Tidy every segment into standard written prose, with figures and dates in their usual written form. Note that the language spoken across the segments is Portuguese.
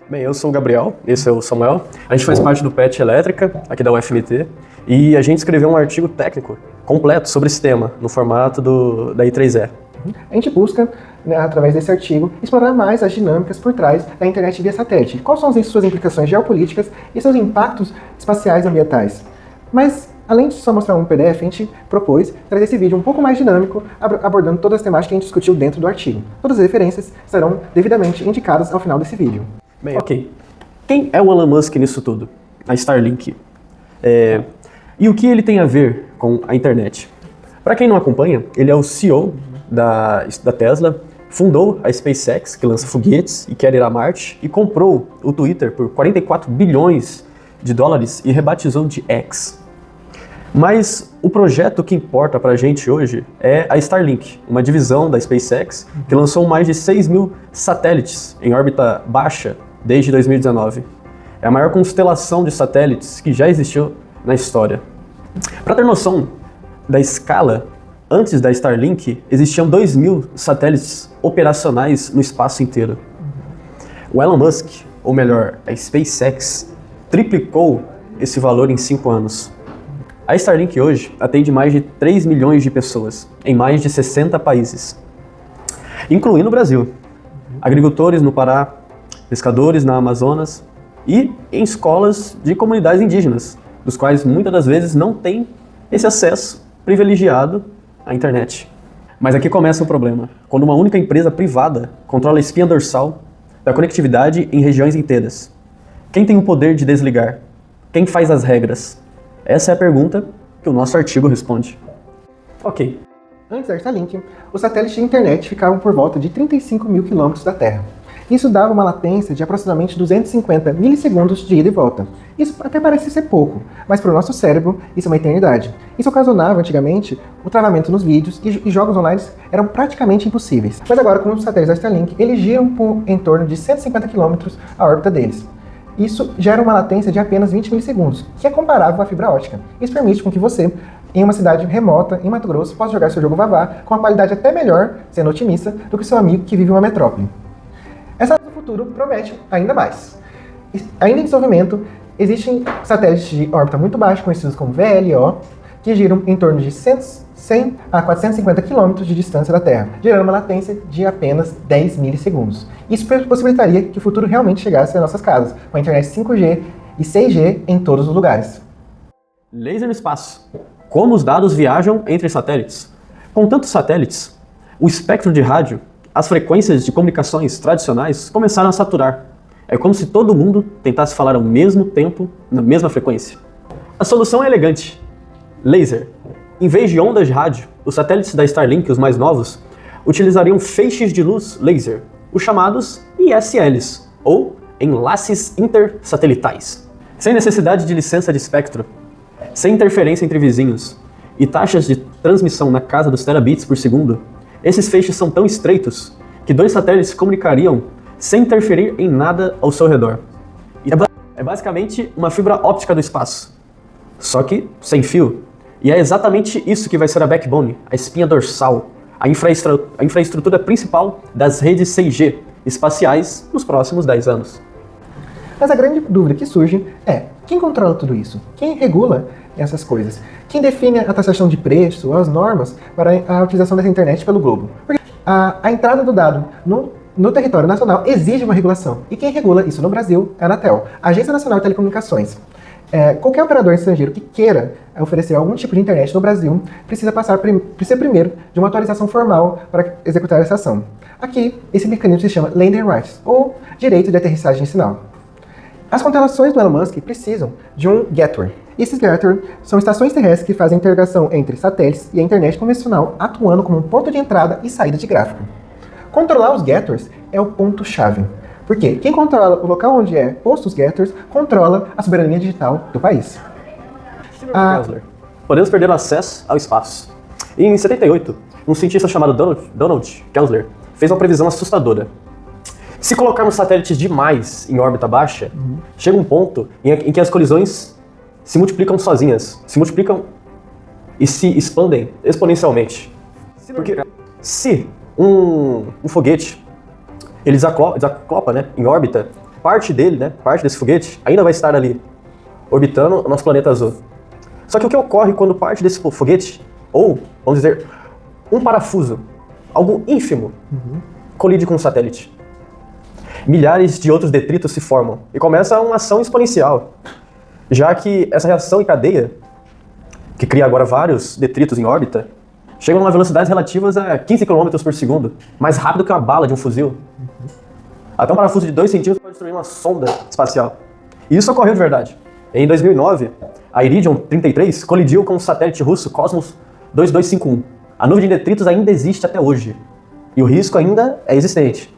Bem, eu sou o Gabriel, esse é o Samuel. A gente faz parte do PET Elétrica, aqui da UFMT, e a gente escreveu um artigo técnico completo sobre esse tema, no formato da I3E. A gente busca, né, através desse artigo, explorar mais as dinâmicas por trás da internet via satélite. Quais são as suas implicações geopolíticas e seus impactos espaciais e ambientais. Mas, além de só mostrar um PDF, a gente propôs trazer esse vídeo um pouco mais dinâmico, abordando todas as temáticas que a gente discutiu dentro do artigo. Todas as referências serão devidamente indicadas ao final desse vídeo. Bem, ok. Quem é o Elon Musk nisso tudo? A Starlink. E o que ele tem a ver com a internet? Para quem não acompanha, ele é o CEO da Tesla, fundou a SpaceX, que lança foguetes e quer ir a Marte, e comprou o Twitter por 44 bilhões de dólares e rebatizou de X. Mas o projeto que importa pra gente hoje é a Starlink, uma divisão da SpaceX que lançou mais de 6 mil satélites em órbita baixa desde 2019. É a maior constelação de satélites que já existiu na história. Para ter noção da escala, antes da Starlink existiam 2.000 satélites operacionais no espaço inteiro. O Elon Musk, ou melhor, a SpaceX, triplicou esse valor em 5 anos. A Starlink hoje atende mais de 3 milhões de pessoas, em mais de 60 países, incluindo o Brasil. Agricultores no Pará, pescadores na Amazonas e em escolas de comunidades indígenas, dos quais muitas das vezes não têm esse acesso privilegiado à internet. Mas aqui começa o problema, quando uma única empresa privada controla a espinha dorsal da conectividade em regiões inteiras. Quem tem o poder de desligar? Quem faz as regras? Essa é a pergunta que o nosso artigo responde. Ok. Antes da Starlink, os satélites de internet ficavam por volta de 35 mil quilômetros da Terra. Isso dava uma latência de aproximadamente 250 milissegundos de ida e volta. Isso até parece ser pouco, mas para o nosso cérebro isso é uma eternidade. Isso ocasionava, antigamente, o travamento nos vídeos e jogos online eram praticamente impossíveis. Mas agora, com os satélites da Starlink, eles giram por em torno de 150 km a órbita deles. Isso gera uma latência de apenas 20 milissegundos, que é comparável à fibra ótica. Isso permite com que você, em uma cidade remota, em Mato Grosso, possa jogar seu jogo Vavá com uma qualidade até melhor, sendo otimista, do que seu amigo que vive em uma metrópole. Essa do futuro promete ainda mais. Ainda em desenvolvimento, existem satélites de órbita muito baixa, conhecidos como VLO, que giram em torno de 100 a 450 km de distância da Terra, gerando uma latência de apenas 10 milissegundos. Isso possibilitaria que o futuro realmente chegasse às nossas casas, com a internet 5G e 6G em todos os lugares. Laser no espaço. Como os dados viajam entre satélites? Com tantos satélites, o espectro de rádio, as frequências de comunicações tradicionais começaram a saturar. É como se todo mundo tentasse falar ao mesmo tempo, na mesma frequência. A solução é elegante. Laser. Em vez de ondas de rádio, os satélites da Starlink, os mais novos, utilizariam feixes de luz laser, os chamados ISLs, ou enlaces intersatelitais. Sem necessidade de licença de espectro, sem interferência entre vizinhos e taxas de transmissão na casa dos terabits por segundo, esses feixes são tão estreitos que 2 satélites se comunicariam sem interferir em nada ao seu redor. É basicamente uma fibra óptica do espaço, só que sem fio. E é exatamente isso que vai ser a backbone, a espinha dorsal, a infraestrutura principal das redes 6G espaciais nos próximos 10 anos. Mas a grande dúvida que surge é, quem controla tudo isso? Quem regula essas coisas? Quem define a taxação de preço, as normas para a utilização dessa internet pelo globo? Porque a entrada do dado no território nacional exige uma regulação. E quem regula isso no Brasil é a Anatel, a Agência Nacional de Telecomunicações. Qualquer operador estrangeiro que queira oferecer algum tipo de internet no Brasil precisa primeiro de uma autorização formal para executar essa ação. Aqui, esse mecanismo se chama Landing Rights, ou Direito de Aterrissagem de Sinal. As constelações do Elon Musk precisam de um gateway. Esses gateways são estações terrestres que fazem a integração entre satélites e a internet convencional, atuando como um ponto de entrada e saída de tráfego. Controlar os gateways é o ponto-chave. Porque quem controla o local onde é posto os gateways controla a soberania digital do país. Podemos perder o acesso ao espaço. Em 78, um cientista chamado Donald Kessler fez uma previsão assustadora. Se colocarmos satélites demais em órbita baixa, chega um ponto em que as colisões se multiplicam sozinhas, se multiplicam e se expandem exponencialmente. Porque se um foguete ele desaclopa, né, em órbita, parte dele, né, parte desse foguete, ainda vai estar ali, orbitando o nosso planeta azul. Só que o que ocorre quando parte desse foguete, ou, vamos dizer, um parafuso, algo ínfimo, colide com um satélite? Milhares de outros detritos se formam e começa uma ação exponencial, já que essa reação em cadeia, que cria agora vários detritos em órbita, chegam a velocidades relativas a 15 km por segundo, mais rápido que uma bala de um fuzil. Até um parafuso de 2 centímetros pode destruir uma sonda espacial. E isso ocorreu de verdade. Em 2009, a Iridium 33 colidiu com o satélite russo Cosmos 2251. A nuvem de detritos ainda existe até hoje, e o risco ainda é existente.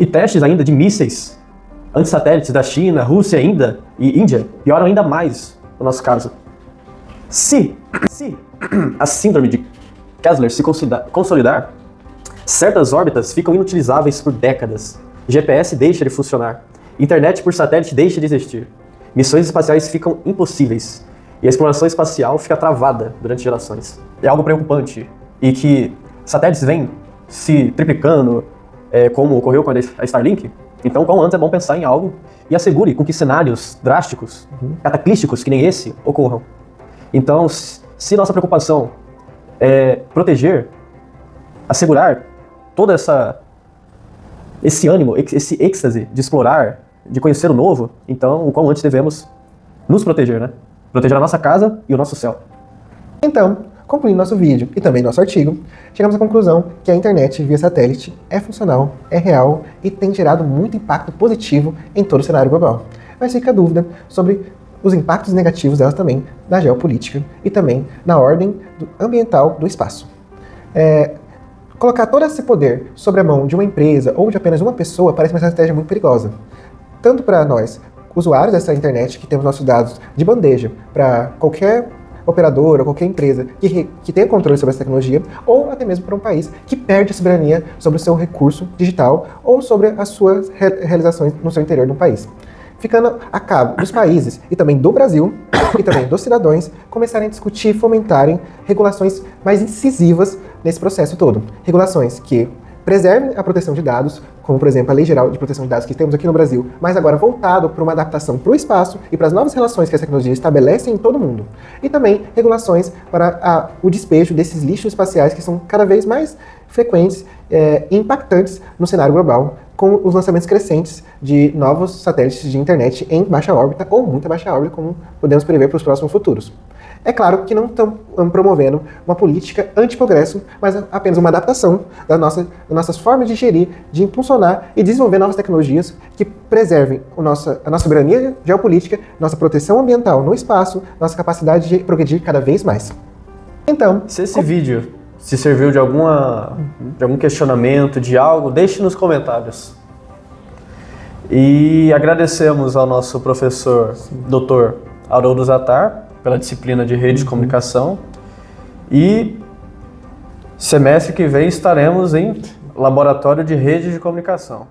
E testes ainda de mísseis antissatélites da China, Rússia ainda e Índia pioram ainda mais no nosso caso. Se a síndrome de Kessler se consolidar, certas órbitas ficam inutilizáveis por décadas, GPS deixa de funcionar, internet por satélite deixa de existir, missões espaciais ficam impossíveis e a exploração espacial fica travada durante gerações. É algo preocupante e que satélites vêm se triplicando, como ocorreu com a Starlink. Então, quanto antes é bom pensar em algo e assegure com que cenários drásticos, cataclísticos que nem esse, ocorram. Então, se nossa preocupação é proteger, assegurar todo esse ânimo, esse êxtase de explorar, de conhecer o novo, então o quão antes devemos nos proteger, né? Proteger a nossa casa e o nosso céu. Então, concluindo nosso vídeo e também nosso artigo, chegamos à conclusão que a internet via satélite é funcional, é real e tem gerado muito impacto positivo em todo o cenário global. Mas fica a dúvida sobre os impactos negativos delas também na geopolítica e também na ordem ambiental do espaço. Colocar todo esse poder sobre a mão de uma empresa ou de apenas uma pessoa parece uma estratégia muito perigosa. Tanto para nós, usuários dessa internet, que temos nossos dados de bandeja para qualquer operadora, qualquer empresa que tenha controle sobre essa tecnologia, ou até mesmo para um país que perde a soberania sobre o seu recurso digital ou sobre as suas realizações no seu interior do país. Ficando a cabo dos países e também do Brasil e também dos cidadãos começarem a discutir e fomentarem regulações mais incisivas nesse processo todo. Regulações que preservem a proteção de dados, como por exemplo a Lei Geral de Proteção de Dados que temos aqui no Brasil, mas agora voltado para uma adaptação para o espaço e para as novas relações que as tecnologias estabelecem em todo o mundo. E também regulações para o despejo desses lixos espaciais que são cada vez mais frequentes e impactantes no cenário global, com os lançamentos crescentes de novos satélites de internet em baixa órbita ou muita baixa órbita, como podemos prever para os próximos futuros. É claro que não estão promovendo uma política anti-progresso, mas apenas uma adaptação das nossas formas de gerir, de impulsionar e desenvolver novas tecnologias que preservem a nossa soberania geopolítica, nossa proteção ambiental no espaço, nossa capacidade de progredir cada vez mais. Então, se esse vídeo se serviu de algum questionamento, de algo, deixe nos comentários. E agradecemos ao nosso professor, Dr. Haroldo Zattar, pela disciplina de Rede de Comunicação. E semestre que vem estaremos em Laboratório de Rede de Comunicação.